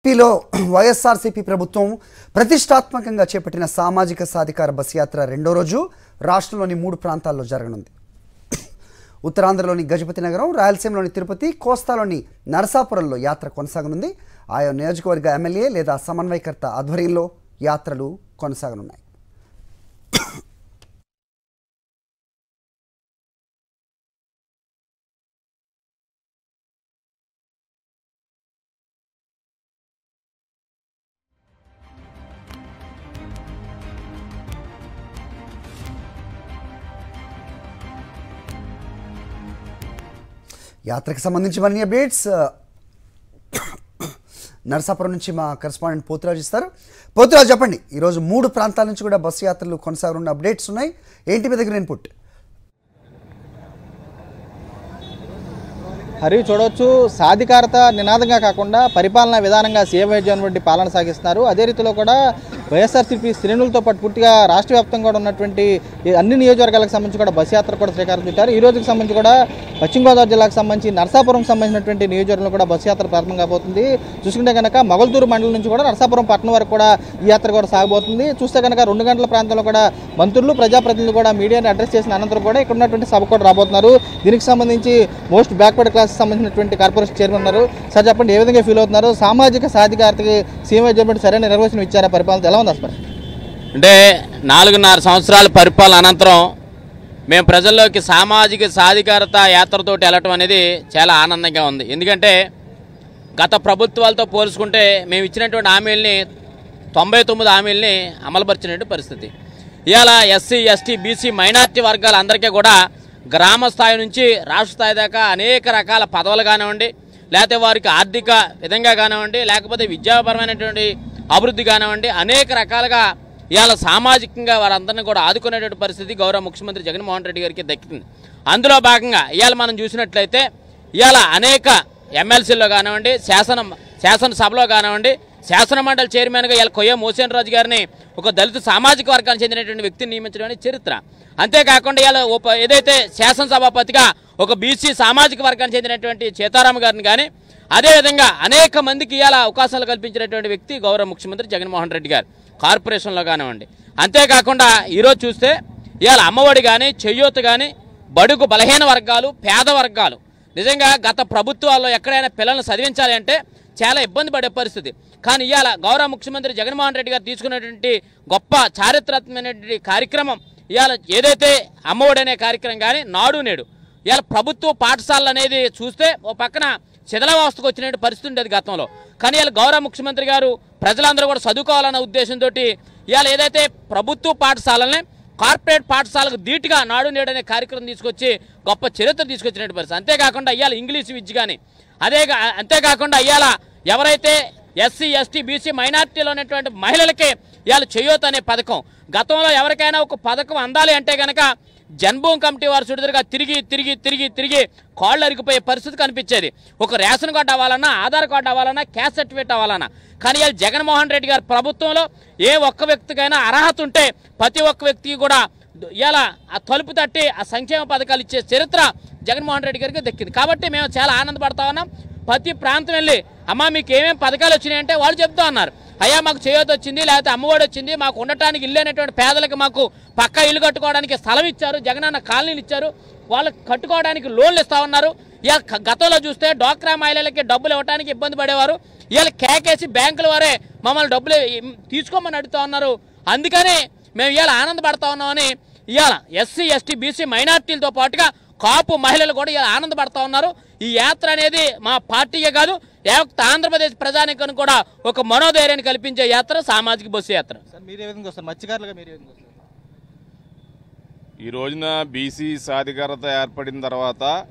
ఏపీలో వైఎస్ఆర్సీపీ ప్రభుత్వం ప్రతిష్టాత్మకంగా చేపట్టిన సామాజిక సాధికార బస్ యాత్ర రెండో రోజు రాష్ట్రంలోని 3 ప్రాంతాల్లో జరగనుంది. ఉత్తరాంధ్రలోని గజపతి నగరం, రాయలసీమలోని తిరుపతి, కోస్తాలోని నరసాపురంలో యాత్ర కొనసాగనుంది. ఆయా నియోజకవర్గ ఎమ్మెల్యే లేదా సమన్వయకర్త ఆధ్వర్యంలో యాత్రలు కొనసాగనున్నాయి. యాత్రకు సంబంధించి మరిన్ని అప్డేట్స్ నరసాపురం నుంచి మా కరెస్పాండెంట్ పోతురాజు ఇస్తారు. పోతురాజు, చెప్పండి, ఈరోజు 3 ప్రాంతాల నుంచి కూడా బస్సు యాత్రలు కొనసాగనున్న అప్డేట్స్ ఉన్నాయి. ఏంటి మీ దగ్గర ఇన్పుట్? హరి, చూడవచ్చు, సాధికారత నినాదంగా కాకుండా పరిపాలనా విధానంగా సీఎం జగన్మోహన్ పాలన సాగిస్తున్నారు. అదే రీతిలో కూడా వైఎస్ఆర్సీపీ శ్రేణులతో పాటు పూర్తిగా రాష్ట్ర వ్యాప్తంగా కూడా ఉన్నటువంటి అన్ని నియోజకవర్గాలకు సంబంధించి కూడా బస్ యాత్ర కూడా శ్రీకారం చుట్టారు. ఈ రోజుకి సంబంధించి కూడా పశ్చిమ గోదావరి జిల్లాకు సంబంధించి నరసాపురం సంబంధించినటువంటి నియోజకవర్గంలో కూడా బస్ యాత్ర ప్రారంభం కాబోతుంది. చూసుకుంటే కనుక మొగల్తూరు మండలం నుంచి కూడా నరసాపురం పట్టణం వరకు కూడా ఈ యాత్ర కూడా సాగబోతుంది. చూస్తే కనుక 2 గంటల ప్రాంతంలో కూడా మంత్రులు, ప్రజాప్రతినిధులు కూడా మీడియాని అడ్రస్ చేసిన అనంతరం కూడా ఇక్కడ ఉన్నటువంటి సభ కూడా రాబోతున్నారు. దీనికి సంబంధించి మోస్ట్ బ్యాక్వర్డ్ క్లాస్ సంబంధించినటువంటి కార్పొరేషన్ చైర్మన్ ఉన్నారు. సార్, చెప్పండి, ఏ విధంగా ఫీల్ అవుతున్నారు? సామాజిక సాధికారతకి సీఎం జగన్మోహన్ సరైన నిర్వచనం ఇచ్చారా? పరిపాలన ఎలా ఉంది అసలు? అంటే 4.5 సంవత్సరాల పరిపాలన అనంతరం మేము ప్రజల్లోకి సామాజిక సాధికారత యాత్రతోటి వెళ్ళటం అనేది చాలా ఆనందంగా ఉంది. ఎందుకంటే గత ప్రభుత్వాలతో పోల్చుకుంటే మేము ఇచ్చినటువంటి హామీల్ని 99 హామీల్ని అమలుపరిచినటువంటి పరిస్థితి. ఇవాళ ఎస్సీ, ఎస్టీ, బీసీ, మైనార్టీ వర్గాలందరికీ కూడా గ్రామ స్థాయి నుంచి రాష్ట్ర స్థాయి దాకా అనేక రకాల పదవులు కానివ్వండి, లేకపోతే వారికి ఆర్థిక విధంగా కానివ్వండి, లేకపోతే విద్యాపరమైనటువంటి అభివృద్ధి కానివ్వండి, అనేక రకాలుగా ఇవాళ సామాజికంగా వారందరినీ కూడా ఆదుకునేటువంటి పరిస్థితి గౌరవ ముఖ్యమంత్రి జగన్మోహన్ రెడ్డి గారికి దక్కింది. అందులో భాగంగా ఇవాళ మనం చూసినట్లయితే ఇవాళ అనేక ఎమ్మెల్సీల్లో కానివ్వండి, శాసనసభలో కానివ్వండి, శాసనమండలి చైర్మన్గా ఇవాళ కొయ్య మోసేన్ రాజు గారిని ఒక దళిత సామాజిక వర్గానికి చెందినటువంటి వ్యక్తిని నియమించడం అనేది చరిత్ర. అంతేకాకుండా ఇవాళ ఏదైతే శాసనసభాపతిగా ఒక బీసీ సామాజిక వర్గానికి చెందినటువంటి సీతారామ గారిని కానీ, అదేవిధంగా అనేక మందికి ఇవాళ అవకాశాలు కల్పించినటువంటి వ్యక్తి గౌరవ ముఖ్యమంత్రి జగన్మోహన్ రెడ్డి గారు కార్పొరేషన్లో కానివ్వండి. అంతేకాకుండా ఈరోజు చూస్తే ఇవాళ అమ్మఒడి కానీ, చెయ్యూత కానీ, బడుగు బలహీన వర్గాలు, పేద వర్గాలు నిజంగా గత ప్రభుత్వాల్లో ఎక్కడైనా పిల్లల్ని చదివించాలి అంటే చాలా ఇబ్బంది పడే పరిస్థితి. కానీ ఇవాళ గౌరవ ముఖ్యమంత్రి జగన్మోహన్ రెడ్డి గారు తీసుకున్నటువంటి గొప్ప చారిత్రాత్మకమైనటువంటి కార్యక్రమం ఇవాళ ఏదైతే అమ్మఒడి అనే కార్యక్రమం కానీ, నాడు నేడు ఇవాళ ప్రభుత్వ పాఠశాలలు అనేది చూస్తే ఓ పక్కన శిథిలావస్థకు వచ్చినటువంటి పరిస్థితి ఉండేది గతంలో. కానీ ఇవాళ గౌరవ ముఖ్యమంత్రి గారు ప్రజలందరూ కూడా చదువుకోవాలన్న ఉద్దేశంతో ఇవాళ ఏదైతే ప్రభుత్వ పాఠశాలల్ని కార్పొరేట్ పాఠశాలకు ధీటుగా నాడు నేడు అనే కార్యక్రమం తీసుకొచ్చి గొప్ప చరిత్ర తీసుకొచ్చినటువంటి పరిస్థితి. అంతేకాకుండా ఇవాళ ఇంగ్లీష్ విద్య కానీ, అంతేకాకుండా ఇవాళ ఎవరైతే ఎస్సీ, ఎస్టీ, బీసీ, మైనార్టీలో ఉన్నటువంటి మహిళలకే ఇవాళ చేయూత అనే పథకం, గతంలో ఎవరికైనా ఒక పథకం అందాలి అంటే కనుక జన్మభూమి కమిటీ వారు చుడుదరుగా తిరిగి తిరిగి తిరిగి తిరిగి కాళ్ళు అరిగిపోయే పరిస్థితి కనిపించేది. ఒక రేషన్ కార్డు అవ్వాలన్నా, ఆధార్ కార్డు అవ్వాలన్నా, క్యాస్ట్ సర్టిఫికేట్ అవ్వాలన్నా. కానీ ఇవాళ జగన్మోహన్ రెడ్డి గారి ప్రభుత్వంలో ఏ ఒక్క వ్యక్తికైనా అర్హత ఉంటే ప్రతి ఒక్క వ్యక్తికి కూడా ఇవాళ ఆ తలుపు తట్టి ఆ సంక్షేమ పథకాలు ఇచ్చే చరిత్ర జగన్మోహన్ రెడ్డి గారికి దక్కింది. కాబట్టి మేము చాలా ఆనందపడతా ఉన్నాం. ప్రతి ప్రాంతం వెళ్ళి అమ్మ మీకు ఏమేమి పథకాలు వచ్చినాయంటే వాళ్ళు చెప్తా ఉన్నారు, అయ్యా మాకు చేయూత వచ్చింది, లేకపోతే అమ్మఒడి వచ్చింది, మాకు ఉండటానికి ఇల్లు అనేటువంటి పేదలకు మాకు పక్కా ఇల్లు కట్టుకోవడానికి స్థలం ఇచ్చారు, జగనన్న కాలనీలు ఇచ్చారు, వాళ్ళకి కట్టుకోవడానికి లోన్లు ఇస్తా ఉన్నారు. ఇవాళ గతంలో చూస్తే డ్వాక్రా మహిళలకి డబ్బులు ఇవ్వడానికి ఇబ్బంది పడేవారు. ఇవాళ కేకేసి బ్యాంకుల వారే మమ్మల్ని డబ్బులు తీసుకోమని అడుగుతా ఉన్నారు. అందుకని మేము ఇవాళ ఆనందపడతా ఉన్నామని ఇవాళ ఎస్సీ, ఎస్టీ, బీసీ, మైనార్టీలతో పాటుగా కాపు మహిళలు కూడా ఇలా ఆనందపడతా ఉన్నారు. ఈ యాత్ర అనేది మా పార్టీయే కాదు, యావత్ ఆంధ్రప్రదేశ్ ప్రజానికను కూడా ఒక మనోధైర్యాన్ని కల్పించే యాత్ర సామాజిక బస్సు యాత్ర. ఈ రోజున బీసీ సాధికారత ఏర్పడిన తర్వాత